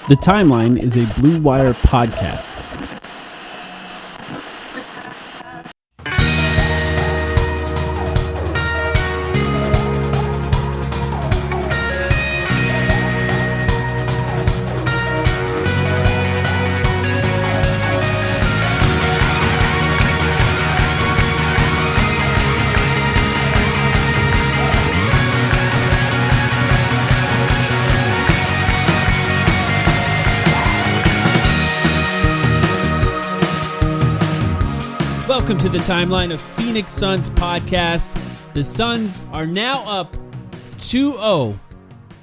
The Timeline is a Blue Wire podcast. Welcome to the Timeline of Phoenix Suns podcast. The Suns are now up 2-0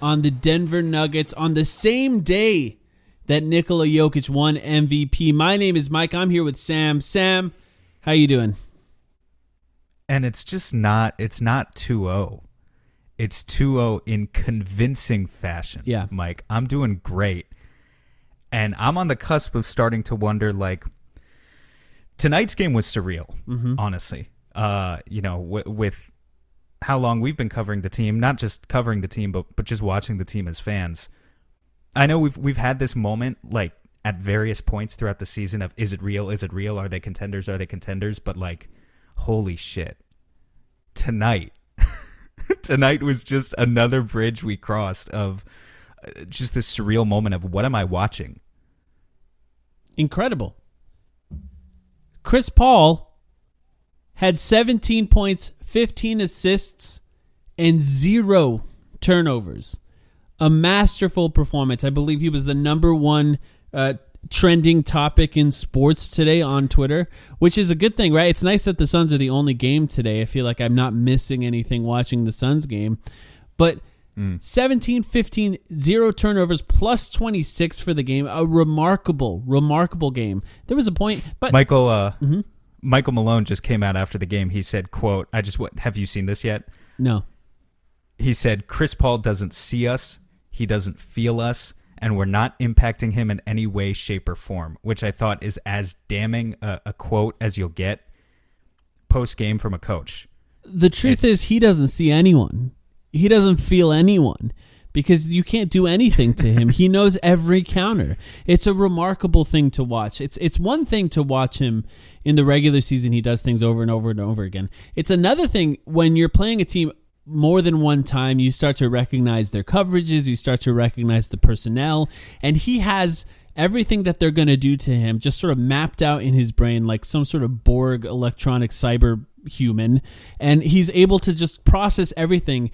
on the Denver Nuggets on the same day that Nikola Jokic won MVP. My name is Mike. I'm here with Sam. Sam, how you doing? And it's not 2-0. It's 2-0 in convincing fashion. Yeah. Mike, I'm doing great. And I'm on the cusp of starting to wonder, like, tonight's game was surreal, honestly. With how long we've been covering the team, not just covering the team, but just watching the team as fans. I know we've had this moment, like, at various points throughout the season of, is it real? Is it real? Are they contenders? Are they contenders? But, like, holy shit. Tonight was just another bridge we crossed of just this surreal moment of, what am I watching? Incredible. Chris Paul had 17 points, 15 assists, and 0 turnovers. A masterful performance. I believe he was the number one trending topic in sports today on Twitter, which is a good thing, right? It's nice that the Suns are the only game today. I feel like I'm not missing anything watching the Suns game. But 17, 15, 0 turnovers, plus 26 for the game. A remarkable game. There was a point, but Michael Malone just came out after the game. He said, quote, have you seen this yet? No. He said, Chris Paul doesn't see us, he doesn't feel us, and we're not impacting him in any way, shape, or form, which I thought is as damning a quote as you'll get post-game from a coach. The truth is, he doesn't see anyone. He doesn't feel anyone because you can't do anything to him. He knows every counter. It's a remarkable thing to watch. It's one thing to watch him in the regular season. He does things over and over and over again. It's another thing when you're playing a team more than one time, you start to recognize their coverages, you start to recognize the personnel, and he has everything that they're going to do to him just sort of mapped out in his brain like some sort of Borg electronic cyber human, and he's able to just process everything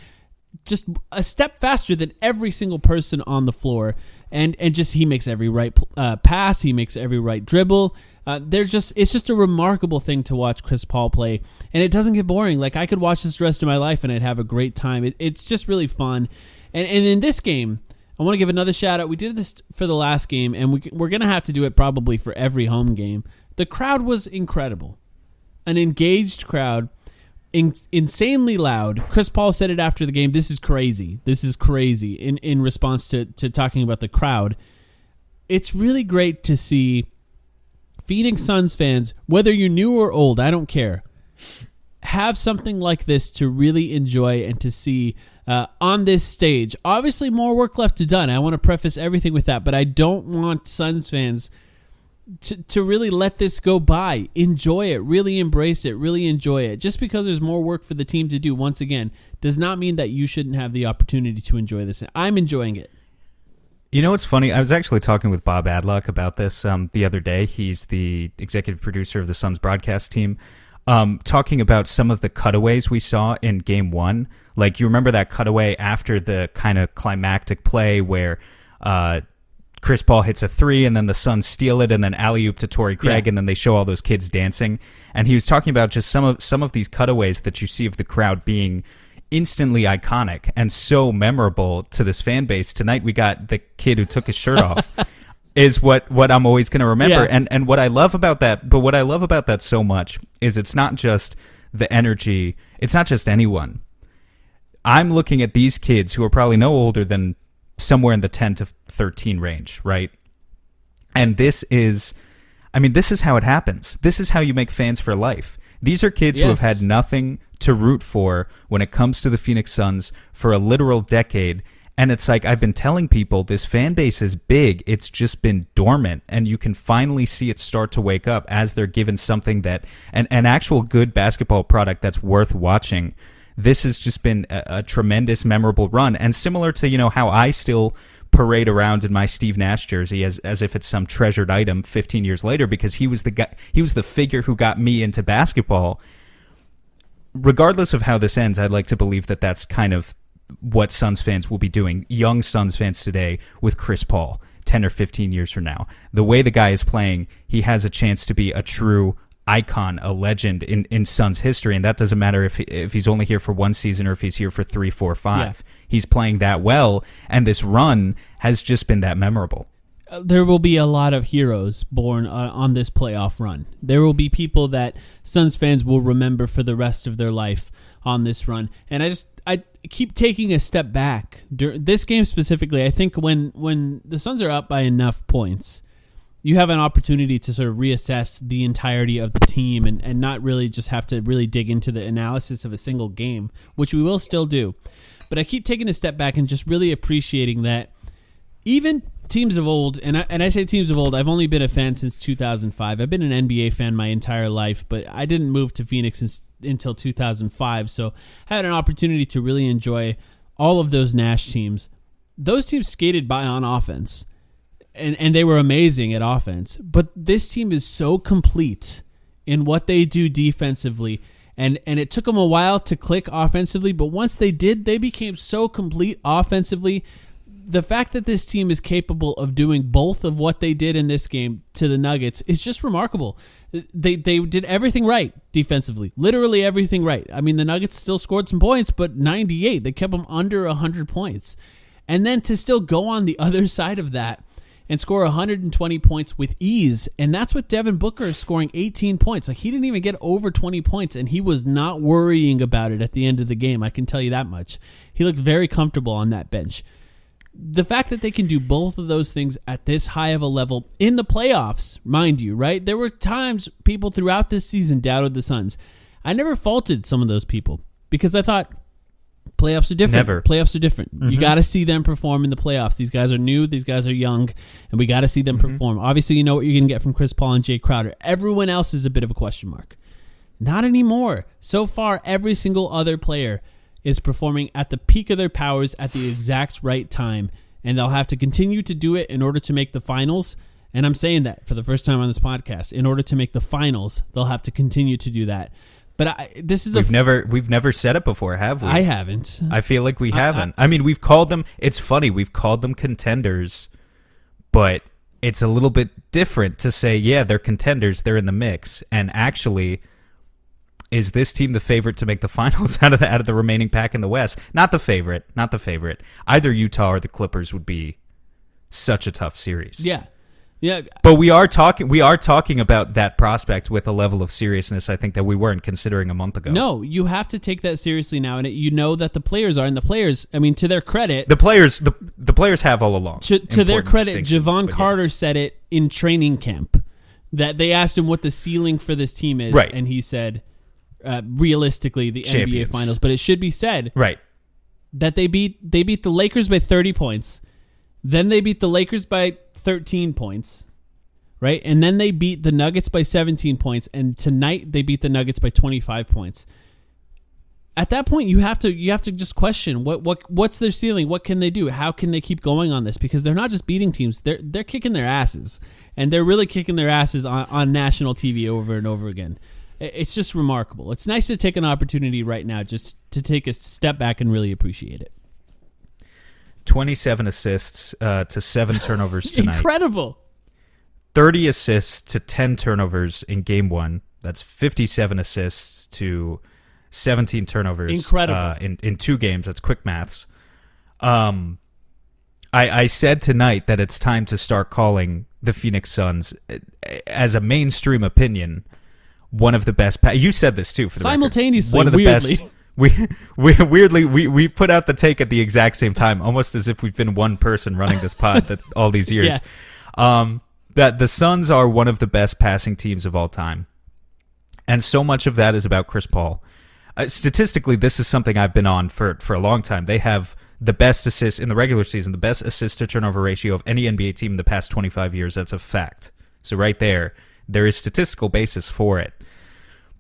just a step faster than every single person on the floor, and just he makes every right pass, he makes every right dribble. It's just a remarkable thing to watch Chris Paul play, and it doesn't get boring. Like, I could watch this the rest of my life and I'd have a great time. It's just really fun. And in this game, I want to give another shout out. We did this for the last game, and we're gonna have to do it probably for every home game. The crowd was incredible, an engaged crowd. Insanely loud. Chris Paul said it after the game. This is crazy. In response to talking about the crowd. It's really great to see Phoenix Suns fans, whether you're new or old, I don't care, have something like this to really enjoy and to see on this stage. Obviously, more work left to done. I want to preface everything with that, but I don't want Suns fans to really let this go by. Enjoy it. Really embrace it. Really enjoy it. Just because there's more work for the team to do, once again, does not mean that you shouldn't have the opportunity to enjoy this. I'm enjoying it. You know what's funny? I was actually talking with Bob Adlock about this the other day. He's the executive producer of the Suns broadcast team, talking about some of the cutaways we saw in Game 1. Like, you remember that cutaway after the kind of climactic play where Chris Paul hits a 3 and then the Suns steal it and then alley-oop to Torrey Craig, and then they show all those kids dancing. And he was talking about just some of these cutaways that you see of the crowd being instantly iconic and so memorable to this fan base. Tonight we got the kid who took his shirt off is what I'm always going to remember. Yeah. And what I love about that so much is it's not just the energy, it's not just anyone. I'm looking at these kids who are probably no older than somewhere in the 10 to 13 range, right? And this is how it happens. This is how you make fans for life. These are kids who have had nothing to root for when it comes to the Phoenix Suns for a literal decade, And it's like, I've been telling people this fan base is big. It's just been dormant, and you can finally see it start to wake up as they're given something that an actual good basketball product that's worth watching. This has just been a tremendous, memorable run. And similar to, you know, how I still parade around in my Steve Nash jersey as if it's some treasured item 15 years later, because he was the guy, he was the figure who got me into basketball. Regardless of how this ends, I'd like to believe that that's kind of what Suns fans will be doing, young Suns fans today, with Chris Paul 10 or 15 years from now. The way the guy is playing, he has a chance to be a true icon, a legend in Suns history, and that doesn't matter if he's only here for one season or if he's here for 3, 4, 5. Yeah. He's playing that well, and this run has just been that memorable. There will be a lot of heroes born on this playoff run. There will be people that Suns fans will remember for the rest of their life on this run. And I keep taking a step back. This game specifically, I think when the Suns are up by enough points, you have an opportunity to sort of reassess the entirety of the team and not really just have to really dig into the analysis of a single game, which we will still do. But I keep taking a step back and just really appreciating that even teams of old, and I say teams of old, I've only been a fan since 2005. I've been an NBA fan my entire life, but I didn't move to Phoenix until 2005, so I had an opportunity to really enjoy all of those Nash teams. Those teams skated by on offense, and they were amazing at offense, but this team is so complete in what they do defensively, and it took them a while to click offensively, but once they did, they became so complete offensively. The fact that this team is capable of doing both of what they did in this game to the Nuggets is just remarkable. They did everything right defensively, literally everything right. I mean, the Nuggets still scored some points, but 98, they kept them under 100 points. And then to still go on the other side of that and score 120 points with ease, and that's what Devin Booker is scoring 18 points. Like, he didn't even get over 20 points, and he was not worrying about it at the end of the game, I can tell you that much. He looks very comfortable on that bench. The fact that they can do both of those things at this high of a level in the playoffs, mind you, right? There were times people throughout this season doubted the Suns. I never faulted some of those people because I thought playoffs are different. Never. Playoffs are different. Mm-hmm. You got to see them perform in the playoffs. These guys are new. These guys are young, and we got to see them perform. Obviously, you know what you're going to get from Chris Paul and Jay Crowder. Everyone else is a bit of a question mark. Not anymore. So far, every single other player is performing at the peak of their powers at the exact right time, and they'll have to continue to do it in order to make the finals. And I'm saying that for the first time on this podcast. In order to make the finals, they'll have to continue to do that. But we've never said it before, have we? I haven't. I feel like we haven't. I mean, we've called them. It's funny. We've called them contenders, but it's a little bit different to say, yeah, they're contenders. They're in the mix, and actually, is this team the favorite to make the finals out of the remaining pack in the West? Not the favorite. Either Utah or the Clippers would be such a tough series. Yeah. But we are talking about that prospect with a level of seriousness I think that we weren't considering a month ago. No, you have to take that seriously now, and you know that the players are, and the players, I mean, to their credit, the players have all along. To their credit, Javon Carter said it in training camp that they asked him what the ceiling for this team is, right, and he said, realistically, the Champions. NBA Finals. But it should be said, right, that they beat the Lakers by 30 points, then they beat the Lakers by 13 points, right? And then they beat the Nuggets by 17 points, and tonight they beat the Nuggets by 25 points. At that point, you have to just question what's their ceiling? What can they do? How can they keep going on this? Because they're not just beating teams; they're kicking their asses, and they're really kicking their asses on national TV over and over again. It's just remarkable. It's nice to take an opportunity right now just to take a step back and really appreciate it. 27 assists to 7 turnovers tonight. Incredible. 30 assists to 10 turnovers in game 1. That's 57 assists to 17 turnovers. Incredible. In 2 games. That's quick maths. I said tonight that it's time to start calling the Phoenix Suns, as a mainstream opinion, one of the best. You said this too. For the simultaneously, record. One of the weirdly. best. We put out the take at the exact same time, almost as if we've been one person running this pod all these years. Yeah. That the Suns are one of the best passing teams of all time, and so much of that is about Chris Paul. Statistically, this is something I've been on for a long time. They have the best assists in the regular season, the best assist to turnover ratio of any NBA team in the past 25 years. That's a fact. So right there is statistical basis for it.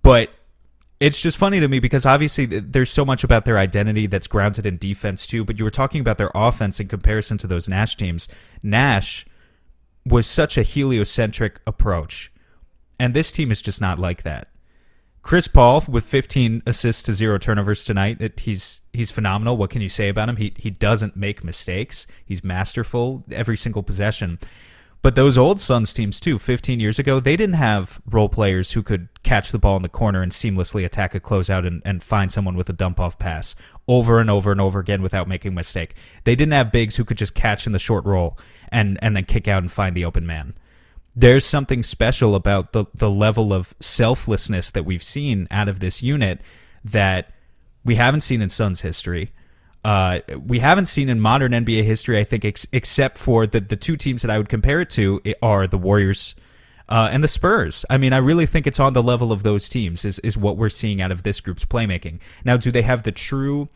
But it's just funny to me because obviously there's so much about their identity that's grounded in defense too, but you were talking about their offense in comparison to those Nash teams. Nash was such a heliocentric approach, and this team is just not like that. Chris Paul with 15 assists to 0 turnovers tonight. He's phenomenal. What can you say about him? He doesn't make mistakes. He's masterful every single possession. But those old Suns teams too, 15 years ago, they didn't have role players who could catch the ball in the corner and seamlessly attack a closeout and find someone with a dump-off pass over and over and over again without making a mistake. They didn't have bigs who could just catch in the short roll and then kick out and find the open man. There's something special about the level of selflessness that we've seen out of this unit that we haven't seen in Suns history. We haven't seen in modern NBA history, I think, except for the two teams that I would compare it to are the Warriors and the Spurs. I mean, I really think it's on the level of those teams is what we're seeing out of this group's playmaking. Now, do they have the true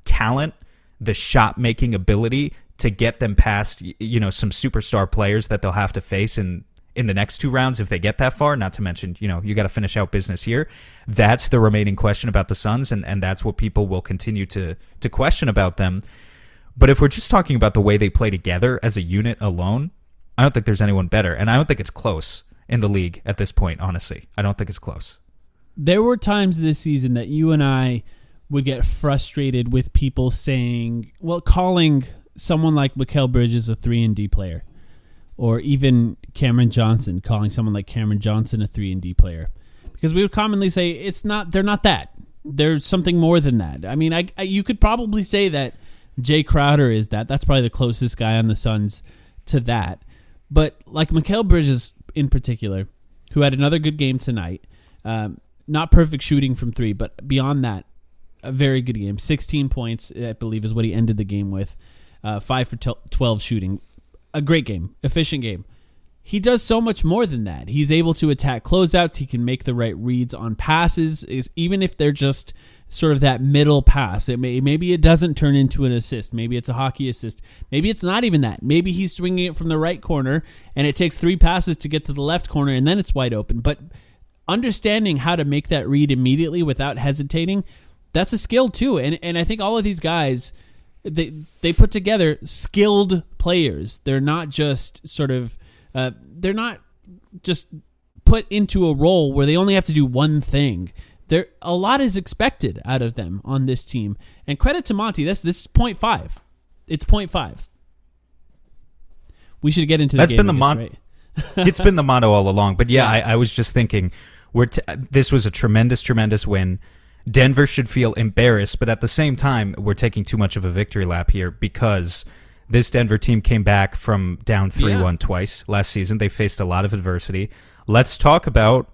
talent, the shot-making ability to get them past, some superstar players that they'll have to face in the next two rounds if they get that far? Not to mention, you got to finish out business here. That's the remaining question about the Suns, and that's what people will continue to question about them. But if we're just talking about the way they play together as a unit alone, I don't think there's anyone better, and I don't think it's close in the league at this point, honestly. I don't think it's close. There were times this season that you and I would get frustrated with people calling someone like Mikal Bridges a 3-and-D player, or even Cameron Johnson, calling someone like Cameron Johnson a 3-and-D player. Because we would commonly say they're not that. There's something more than that. I mean, you could probably say that Jay Crowder is that. That's probably the closest guy on the Suns to that. But like Mikal Bridges in particular, who had another good game tonight, not perfect shooting from three, but beyond that, a very good game. 16 points, I believe, is what he ended the game with. 5 for 12 shooting. A great game, efficient game. He does so much more than that. He's able to attack closeouts. He can make the right reads on passes, even if they're just sort of that middle pass. Maybe it doesn't turn into an assist. Maybe it's a hockey assist. Maybe it's not even that. Maybe he's swinging it from the right corner, and it takes 3 passes to get to the left corner, and then it's wide open. But understanding how to make that read immediately without hesitating, that's a skill too. And I think all of these guys, they put together skilled players. They're not just they're not just put into a role where they only have to do one thing. A lot is expected out of them on this team. And credit to Monty, this is 0.5. It's 0.5. We should get into the That's game. Been the right? It's been the motto all along. But yeah. I was just thinking, this was a tremendous, tremendous win. Denver should feel embarrassed, but at the same time, we're taking too much of a victory lap here because this Denver team came back from down 3-1 twice last season. They faced a lot of adversity. Let's talk about,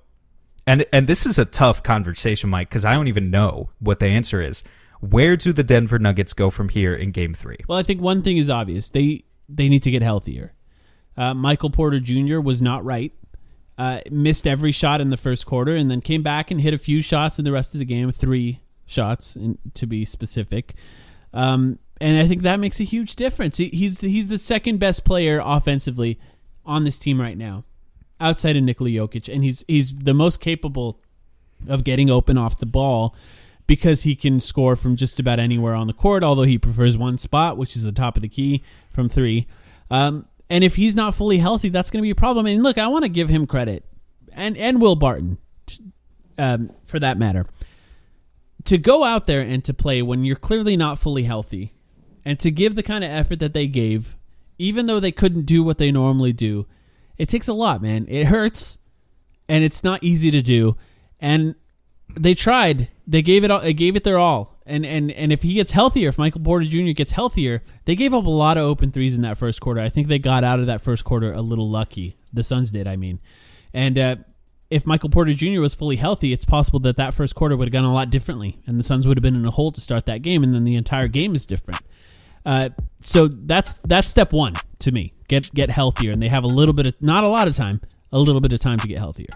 and this is a tough conversation, Mike, because I don't even know what the answer is. Where do the Denver Nuggets go from here in Game 3? Well, I think one thing is obvious. They need to get healthier. Michael Porter Jr. was not right. Missed every shot in the first quarter and then came back and hit a few shots in the rest of the game, 3 shots to be specific. And I think that makes a huge difference. He's the second best player offensively on this team right now, outside of Nikola Jokic, and he's the most capable of getting open off the ball because he can score from just about anywhere on the court, although he prefers one spot, which is the top of the key from 3. And if he's not fully healthy, that's going to be a problem. And look, I want to give him credit, and Will Barton, for that matter, to go out there and to play when you're clearly not fully healthy, and to give the kind of effort that they gave, even though they couldn't do what they normally do. It takes a lot, man. It hurts, and it's not easy to do. And they tried. They gave it their all. And if he gets healthier, if Michael Porter Jr. gets healthier, they gave up a lot of open threes in that first quarter. I think they got out of that first quarter a little lucky. The Suns did, I mean. And if Michael Porter Jr. was fully healthy, it's possible that first quarter would have gone a lot differently, and the Suns would have been in a hole to start that game, and then the entire game is different. So that's step one to me. Get healthier, and they have a little bit of, not a lot of time, a little bit of time to get healthier.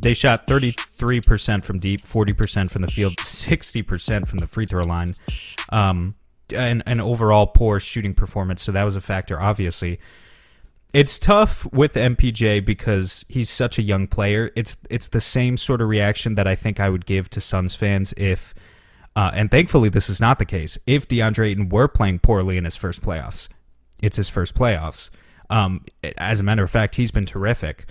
They shot 33% from deep, 40% from the field, 60% from the free throw line. And an overall poor shooting performance, so that was a factor, obviously. It's tough with MPJ because he's such a young player. It's the same sort of reaction that I think I would give to Suns fans if, and thankfully this is not the case, if DeAndre Ayton were playing poorly in his first playoffs. It's his first playoffs. As a matter of fact, he's been terrific.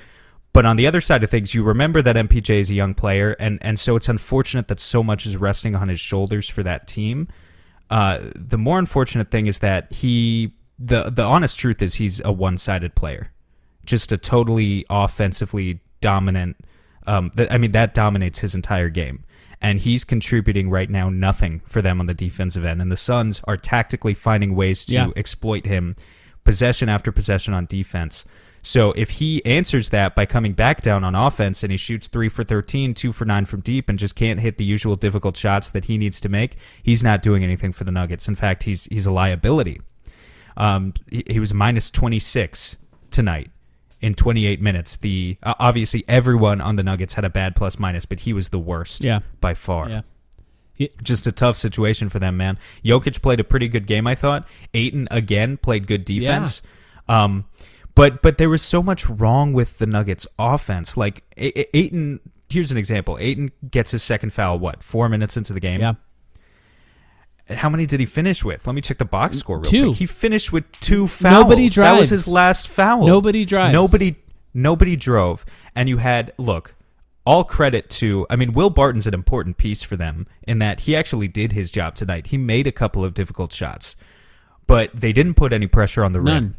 But on the other side of things, you remember that MPJ is a young player, and so it's unfortunate that so much is resting on his shoulders for that team. The more unfortunate thing is that the honest truth is he's a one-sided player. Just a totally offensively dominant, that dominates his entire game. And he's contributing right now nothing for them on the defensive end. And the Suns are tactically finding ways to exploit him possession after possession on defense. So if he answers that by coming back down on offense and he shoots 3 for 13, 2 for 9 from deep, and just can't hit the usual difficult shots that he needs to make, he's not doing anything for the Nuggets. In fact, he's a liability. He was minus 26 tonight in 28 minutes. Obviously everyone on the Nuggets had a bad plus minus, but he was the worst by far. Yeah. Just a tough situation for them, man. Jokic played a pretty good game, I thought. Ayton again played good defense. Yeah. But there was so much wrong with the Nuggets offense. Like Ayton, here's an example. Ayton gets his second foul, 4 minutes into the game? Yeah. How many did he finish with? Let me check the box score real 2. quick. He finished with 2 fouls. Nobody drives. That was his last foul. Nobody drives. Nobody drove. And you had, look, all credit to, Will Barton's an important piece for them in that he actually did his job tonight. He made a couple of difficult shots, but they didn't put any pressure on the rim. None.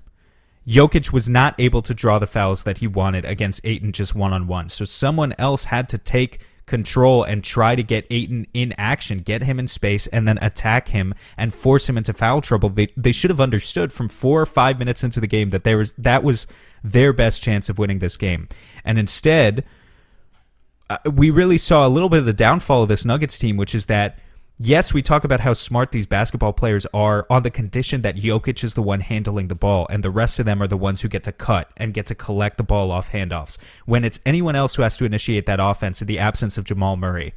Jokic was not able to draw the fouls that he wanted against Ayton just one-on-one. So someone else had to take control and try to get Ayton in action, get him in space, and then attack him and force him into foul trouble. They should have understood from 4 or 5 minutes into the game that that was their best chance of winning this game. And instead, we really saw a little bit of the downfall of this Nuggets team, which is that, yes, we talk about how smart these basketball players are on the condition that Jokic is the one handling the ball and the rest of them are the ones who get to cut and get to collect the ball off handoffs. When it's anyone else who has to initiate that offense in the absence of Jamal Murray,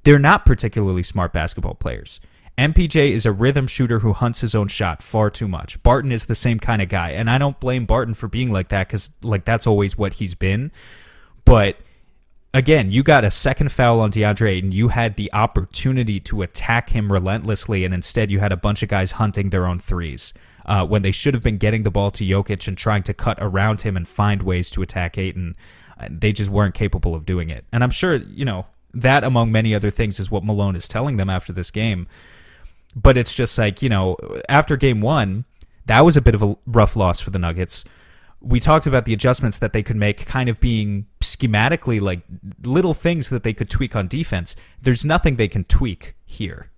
they're not particularly smart basketball players. MPJ is a rhythm shooter who hunts his own shot far too much. Barton is the same kind of guy, and I don't blame Barton for being like that because that's always what he's been. But again, you got a second foul on DeAndre Ayton. You had the opportunity to attack him relentlessly, and instead you had a bunch of guys hunting their own threes when they should have been getting the ball to Jokic and trying to cut around him and find ways to attack Ayton. They just weren't capable of doing it. And I'm sure, that among many other things is what Malone is telling them after this game. But it's just like, after game 1, that was a bit of a rough loss for the Nuggets. We talked about the adjustments that they could make kind of being schematically like little things that they could tweak on defense. There's nothing they can tweak here.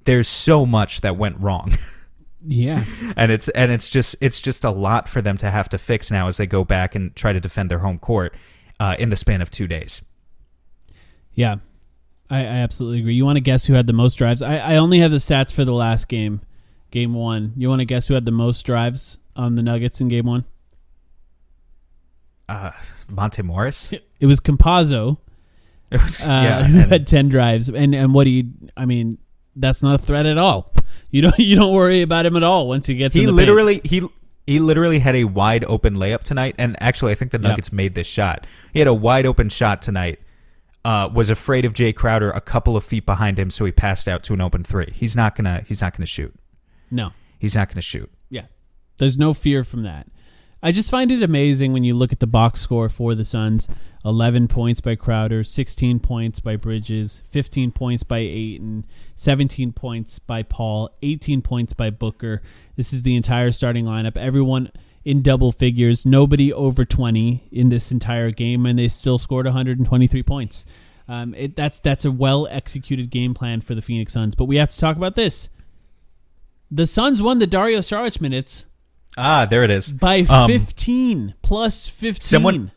There's so much that went wrong. Yeah. And it's just a lot for them to have to fix now as they go back and try to defend their home court in the span of 2 days. Yeah. I absolutely agree. You want to guess who had the most drives? I only have the stats for the last game, game 1. You want to guess who had the most drives on the Nuggets in game 1? Monte Morris. It was Campazzo. It was who had 10 drives, and what that's not a threat at all. You don't worry about him at all once he gets. He literally had a wide open layup tonight, and actually I think the Nuggets made this shot. He had a wide open shot tonight. Was afraid of Jay Crowder a couple of feet behind him, so he passed out to an open 3. He's not gonna shoot. No, he's not gonna shoot. Yeah, there's no fear from that. I just find it amazing when you look at the box score for the Suns. 11 points by Crowder, 16 points by Bridges, 15 points by Ayton, 17 points by Paul, 18 points by Booker. This is the entire starting lineup. Everyone in double figures, nobody over 20 in this entire game, and they still scored 123 points. That's a well-executed game plan for the Phoenix Suns. But we have to talk about this. The Suns won the Dario Saric minutes. There it is. By 15, plus 15. Someone,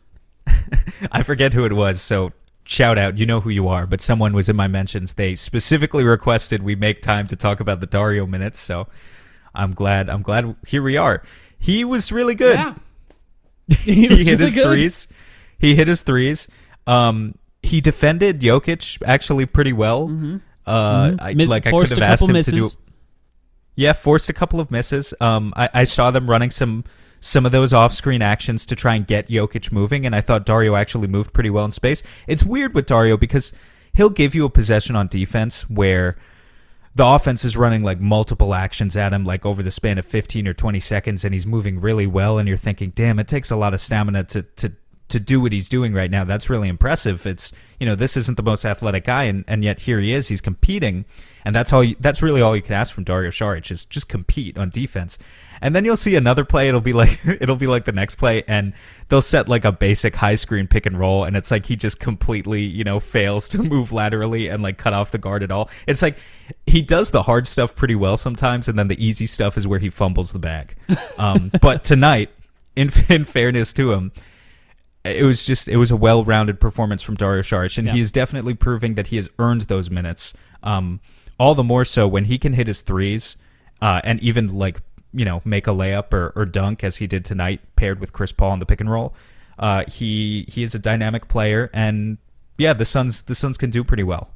I forget who it was, so shout out, you know who you are, but someone was in my mentions. They specifically requested we make time to talk about the Dario minutes, so I'm glad here we are. He was really good. Yeah. He hit his threes. He hit his threes. He defended Jokic actually pretty well. I Forced could a have asked couple him misses. to do. Yeah, forced a couple of misses. I saw them running some of those off-screen actions to try and get Jokic moving, and I thought Dario actually moved pretty well in space. It's weird with Dario because he'll give you a possession on defense where the offense is running like multiple actions at him like over the span of 15 or 20 seconds, and he's moving really well, and you're thinking, damn, it takes a lot of stamina to do what he's doing right now. That's really impressive. It's, this isn't the most athletic guy, and yet here he is. He's competing, and that's really all you can ask from Dario Saric is just compete on defense. And then you'll see another play. It'll be like the next play, and they'll set like a basic high screen pick and roll, and it's like he just completely fails to move laterally and like cut off the guard at all. It's like he does the hard stuff pretty well sometimes, and then the easy stuff is where he fumbles the bag. But tonight, in fairness to him, it was a well-rounded performance from Dario Saric, and he is definitely proving that he has earned those minutes. All the more so when he can hit his threes, and even make a layup or dunk as he did tonight, paired with Chris Paul in the pick and roll. He is a dynamic player, and the Suns can do pretty well,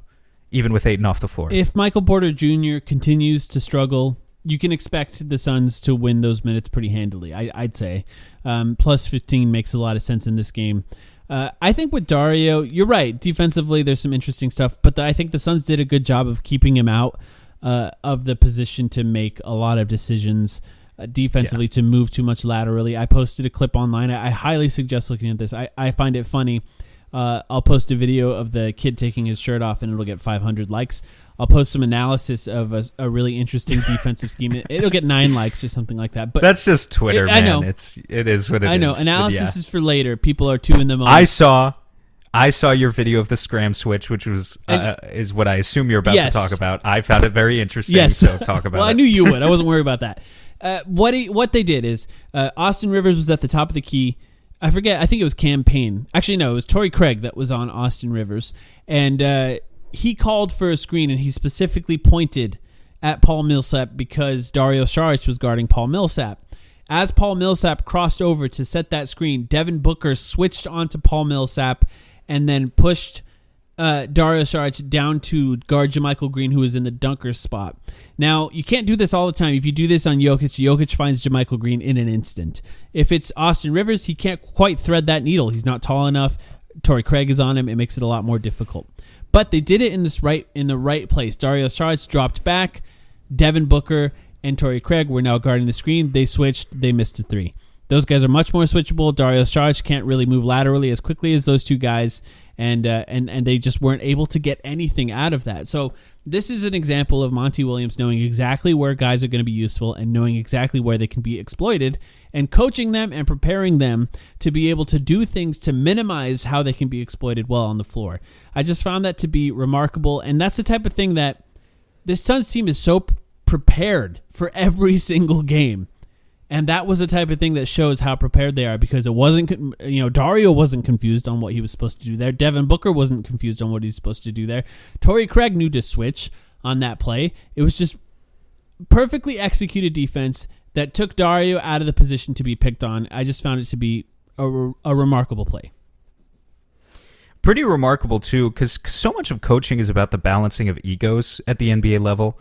even with Ayton off the floor. If Michael Porter Jr. continues to struggle, you can expect the Suns to win those minutes pretty handily, I'd say. Plus 15 makes a lot of sense in this game. I think with Dario, you're right. Defensively, there's some interesting stuff, but I think the Suns did a good job of keeping him out of the position to make a lot of decisions defensively, to move too much laterally. I posted a clip online. I highly suggest looking at this. I find it funny. I'll post a video of the kid taking his shirt off, and it'll get 500 likes. I'll post some analysis of a really interesting defensive scheme. It'll get 9 likes or something like that. But that's just Twitter, man. I know. It is what it is. I know. Analysis is for later. People are too in the moment. I saw your video of the scram switch, which was is what I assume you're about to talk about. I found it very interesting. Yes. So talk about it. Well, I knew you would. I wasn't worried about that. What they did is Austin Rivers was at the top of the key. I forget. I think it was Cam Payne. Actually, no, it was Torrey Craig that was on Austin Rivers, and he called for a screen, and he specifically pointed at Paul Millsap because Dario Saric was guarding Paul Millsap. As Paul Millsap crossed over to set that screen, Devin Booker switched onto Paul Millsap and then pushed Dario Saric down to guard JaMychal Green, who was in the dunker spot. Now, you can't do this all the time. If you do this on Jokic finds JaMychal Green in an instant. If it's Austin Rivers, he can't quite thread that needle. He's not tall enough. Torrey Craig is on him. It makes it a lot more difficult. But they did it in the right place. Dario Saric dropped back. Devin Booker and Torrey Craig were now guarding the screen. They switched. They missed a 3. Those guys are much more switchable. Dario Saric can't really move laterally as quickly as those two guys, and they just weren't able to get anything out of that. So this is an example of Monty Williams knowing exactly where guys are going to be useful and knowing exactly where they can be exploited and coaching them and preparing them to be able to do things to minimize how they can be exploited well on the floor. I just found that to be remarkable, and that's the type of thing that this Suns team is so prepared for every single game. And that was the type of thing that shows how prepared they are, because it wasn't, Dario wasn't confused on what he was supposed to do there. Devin Booker wasn't confused on what he's supposed to do there. Torrey Craig knew to switch on that play. It was just perfectly executed defense that took Dario out of the position to be picked on. I just found it to be a remarkable play. Pretty remarkable, too, because so much of coaching is about the balancing of egos at the NBA level.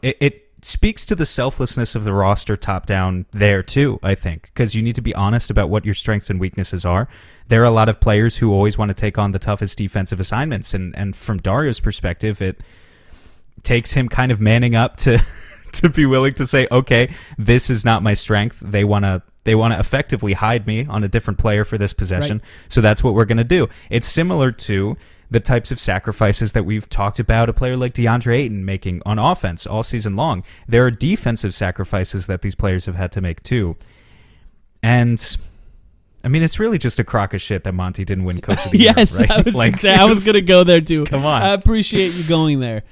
It speaks to the selflessness of the roster top down there too, I think, because you need to be honest about what your strengths and weaknesses are. There are a lot of players who always want to take on the toughest defensive assignments, and from Dario's perspective, it takes him kind of manning up to be willing to say, okay, this is not my strength. They want to effectively hide me on a different player for this possession, right. So that's what we're going to do. It's similar to the types of sacrifices that we've talked about a player like DeAndre Ayton making on offense all season long. There are defensive sacrifices that these players have had to make too. And I mean, it's really just a crock of shit that Monty didn't win Coach of the Year. Yes, right? I was going to go there too. Come on. I appreciate you going there.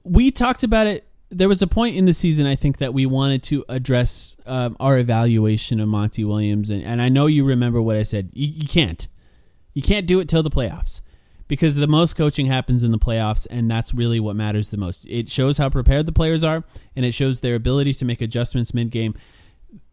We talked about it. There was a point in the season, I think, that we wanted to address our evaluation of Monty Williams. And I know you remember what I said. You can't. You can't do it till the playoffs. Because the most coaching happens in the playoffs, and that's really what matters the most. It shows how prepared the players are, and it shows their ability to make adjustments mid-game.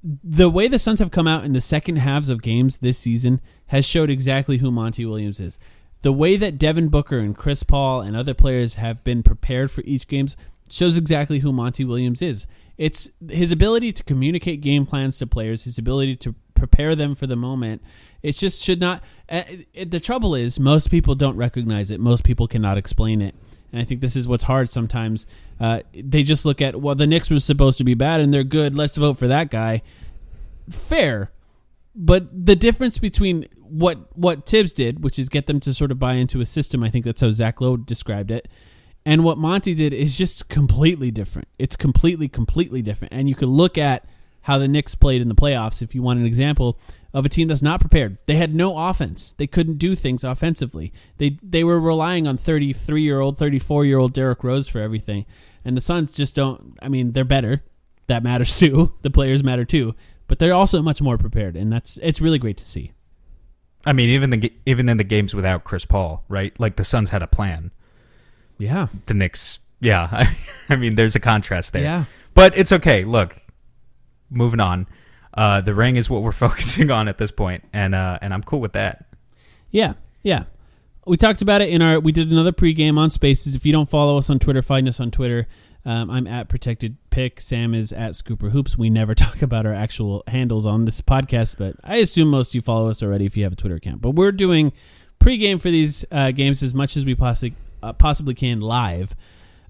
the way the Suns have come out in the second halves of games this season has showed exactly who Monty Williams is. The way that Devin Booker and Chris Paul and other players have been prepared for each game shows exactly who Monty Williams is. It's his ability to communicate game plans to players, his ability to prepare them for the moment. It just should not. The trouble is, most people don't recognize it. Most people cannot explain it. And I think this is what's hard sometimes. They just look at, well, the Knicks were supposed to be bad and they're good. Let's vote for that guy. Fair. But the difference between what Tibbs did, which is get them to sort of buy into a system, I think that's how Zach Lowe described it, and what Monty did is just completely different. It's completely different. And you could look at how the Knicks played in the playoffs if you want an example of a team that's not prepared. They had no offense. They couldn't do things offensively. They were relying on 33-year-old, 34-year-old Derrick Rose for everything. And the Suns just don't, I mean, they're better. That matters too. The players matter too. But they're also much more prepared, and it's really great to see. I mean, even in the games without Chris Paul, right? Like the Suns had a plan. Yeah. The Knicks, yeah. I mean, there's a contrast there. Yeah. But it's okay. Look, moving on. The ring is what we're focusing on at this point, and I'm cool with that. Yeah. We talked about it we did another pregame on Spaces. If you don't follow us on Twitter, find us on Twitter. I'm at Protected Pick. Sam is at Scooper Hoops. We never talk about our actual handles on this podcast, but I assume most of you follow us already if you have a Twitter account. But we're doing pregame for these games as much as we possibly can live.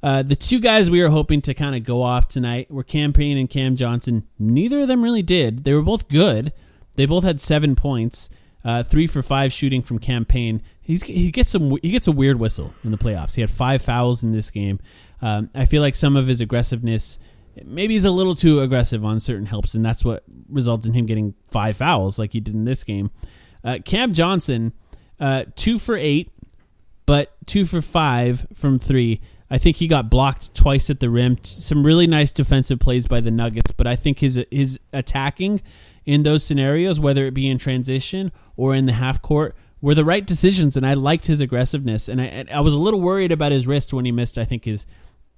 The two guys we were hoping to kind of go off tonight were Cam Payne and Cam Johnson. Neither of them really did. They were both good. They both had 7 points. 3 for 5 shooting from Cam Payne. He gets a weird whistle in the playoffs. He had 5 fouls in this game. I feel like some of his aggressiveness, maybe he's a little too aggressive on certain helps, and that's what results in him getting 5 fouls like he did in this game. Cam Johnson, 2 for 8, but 2 for 5 from 3. I think he got blocked twice at the rim. Some really nice defensive plays by the Nuggets, but I think his attacking in those scenarios, whether it be in transition or in the half court, were the right decisions, and I liked his aggressiveness. And I was a little worried about his wrist when he missed, I think, his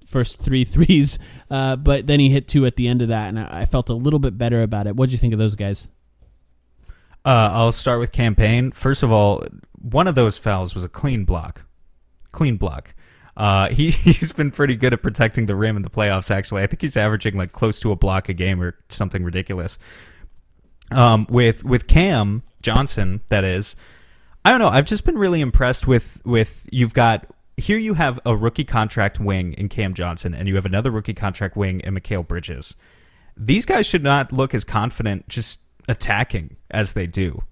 first 3 threes, but then he hit 2 at the end of that, and I felt a little bit better about it. What did you think of those guys? I'll start with Cam Payne. First of all, one of those fouls was a clean block. He's been pretty good at protecting the rim in the playoffs, actually. I think he's averaging like close to a block a game or something ridiculous. With Cam Johnson, that is, I don't know. I've just been really impressed with you have a rookie contract wing in Cam Johnson, and you have another rookie contract wing in Mikal Bridges. These guys should not look as confident just attacking as they do.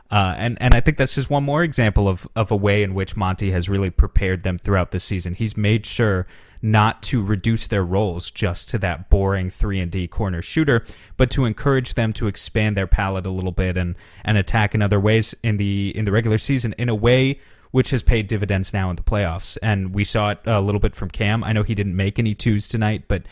And I think that's just one more example of a way in which Monty has really prepared them throughout the season. He's made sure not to reduce their roles just to that boring 3-and-D corner shooter, but to encourage them to expand their palette a little bit and attack in other ways in the regular season in a way which has paid dividends now in the playoffs. And we saw it a little bit from Cam. I know he didn't make any 2s tonight, but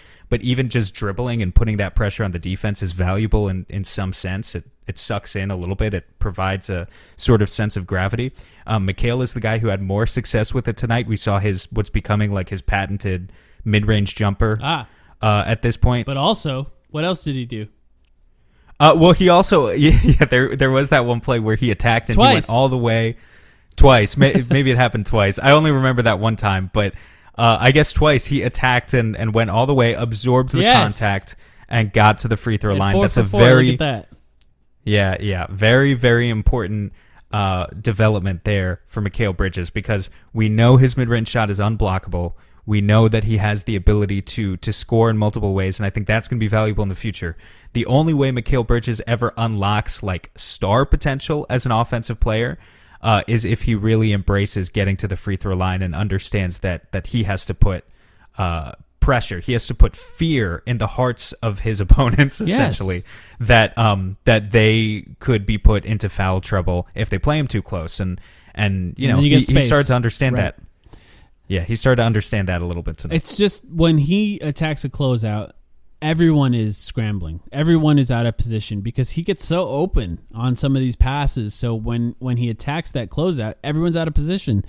even just dribbling and putting that pressure on the defense is valuable in some sense. It sucks in a little bit. It provides a sort of sense of gravity. Mikal is the guy who had more success with it tonight. We saw what's becoming like his patented mid-range jumper at this point. But also, what else did he do? Well, he also there was that one play where he attacked and he went all the way twice. Maybe it happened twice. I only remember that one time, but I guess twice he attacked and went all the way, absorbed the contact, and got to the free throw line. That's a very look at that. Yeah, very, very important development there for Mikal Bridges, because we know his mid-range shot is unblockable. We know that he has the ability to score in multiple ways, and I think that's going to be valuable in the future. The only way Mikal Bridges ever unlocks like star potential as an offensive player is if he really embraces getting to the free throw line and understands that he has to put pressure. He has to put fear in the hearts of his opponents, essentially, that they could be put into foul trouble if they play him too close. And he started to understand that. Yeah, he started to understand that a little bit tonight. It's just when he attacks a closeout, everyone is scrambling. Everyone is out of position because he gets so open on some of these passes. So when he attacks that closeout, everyone's out of position.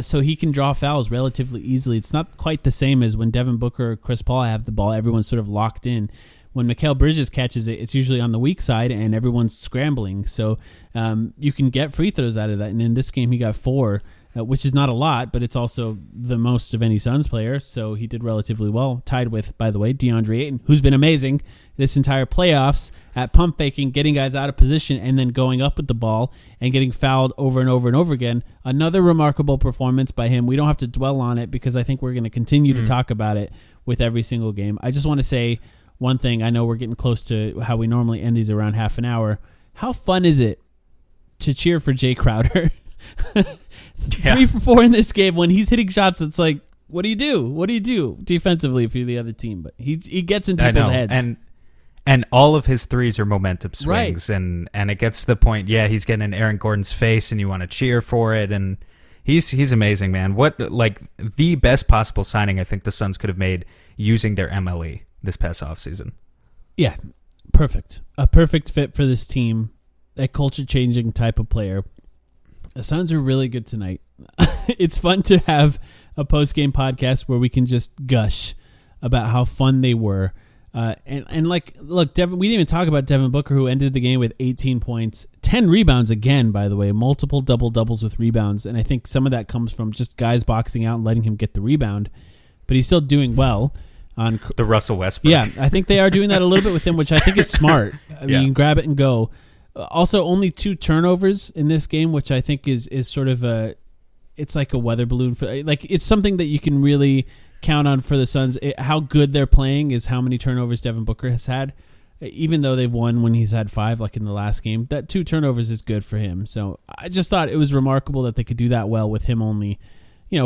So he can draw fouls relatively easily. It's not quite the same as when Devin Booker or Chris Paul have the ball. Everyone's sort of locked in. when Mikal Bridges catches it, it's usually on the weak side and everyone's scrambling. So you can get free throws out of that. And in this game, he got 4, which is not a lot, but it's also the most of any Suns player. So he did relatively well, tied with, by the way, DeAndre Ayton, who's been amazing this entire playoffs at pump faking, getting guys out of position, and then going up with the ball and getting fouled over and over and over again. Another remarkable performance by him. We don't have to dwell on it because I think we're going to continue to talk about it with every single game. I just want to say one thing. I know we're getting close to how we normally end these around half an hour. How fun is it to cheer for Jay Crowder? 3 for 4 in this game. When he's hitting shots, it's like, what do you do? What do you do defensively if you're the other team? But he gets in people's heads. And all of his threes are momentum swings. Right. And it gets to the point, he's getting in Aaron Gordon's face and you want to cheer for it. And he's amazing, man. What, like, the best possible signing I think the Suns could have made using their MLE this past offseason. Yeah, perfect. A perfect fit for this team. A culture-changing type of player. The Suns are really good tonight. It's fun to have a post-game podcast where we can just gush about how fun they were. And like, look, Devin, we didn't even talk about Devin Booker, who ended the game with 18 points, 10 rebounds again, by the way, multiple double-doubles with rebounds. And I think some of that comes from just guys boxing out and letting him get the rebound. But he's still doing well. On the Russell Westbrook. Yeah, I think they are doing that a little bit with him, which I think is smart. I mean, grab it and go. Also, only 2 turnovers in this game, which I think is sort of it's like a weather balloon for, like, it's something that you can really count on for the Suns. How good they're playing is how many turnovers Devin Booker has had, even though they've won when he's had 5, like in the last game. That 2 turnovers is good for him. So I just thought it was remarkable that they could do that well with him only,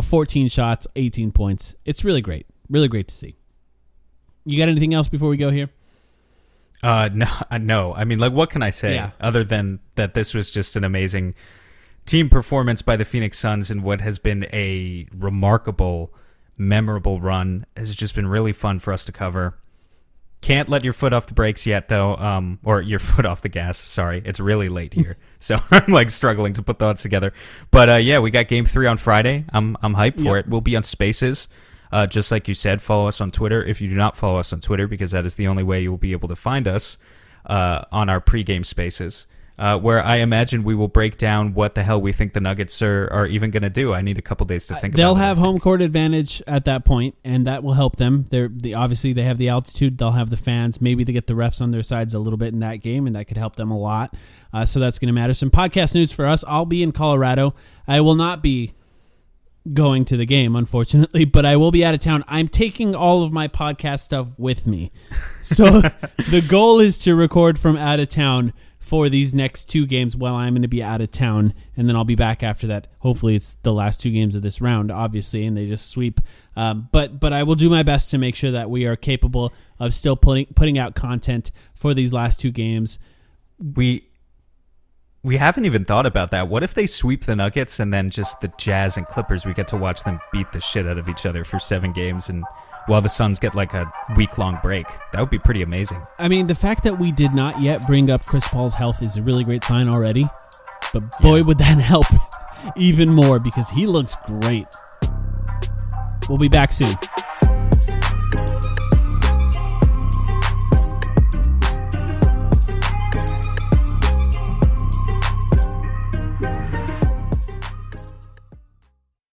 14 shots, 18 points. It's really great to see. You got anything else before we go here? No. I mean, like, what can I say other than that this was just an amazing team performance by the Phoenix Suns in what has been a remarkable, memorable run. It's just been really fun for us to cover. Can't let your foot off the brakes yet, though, or your foot off the gas. Sorry, it's really late here, so I'm like struggling to put thoughts together. But we got Game 3 on Friday. I'm hyped for it. We'll be on Spaces. Just like you said, follow us on Twitter. If you do not follow us on Twitter, because that is the only way you will be able to find us on our pregame spaces, where I imagine we will break down what the hell we think the Nuggets are even going to do. I need a couple days to think about it. They'll have home court advantage at that point, and that will help them. Obviously, they have the altitude. They'll have the fans. Maybe they get the refs on their sides a little bit in that game, and that could help them a lot. So that's going to matter. Some podcast news for us. I'll be in Colorado. I will not be going to the game, unfortunately, but I will be out of town. I'm taking all of my podcast stuff with me. So the goal is to record from out of town for these next 2 games while I'm going to be out of town, and then I'll be back after that. Hopefully it's the last 2 games of this round, obviously, and they just sweep. But I will do my best to make sure that we are capable of still putting out content for these last 2 games. We haven't even thought about that. What if they sweep the Nuggets and then just the Jazz and Clippers, we get to watch them beat the shit out of each other for 7 games, and while the Suns get like a week-long break? That would be pretty amazing. I mean, the fact that we did not yet bring up Chris Paul's health is a really great sign already. But boy, would that help even more, because he looks great. We'll be back soon.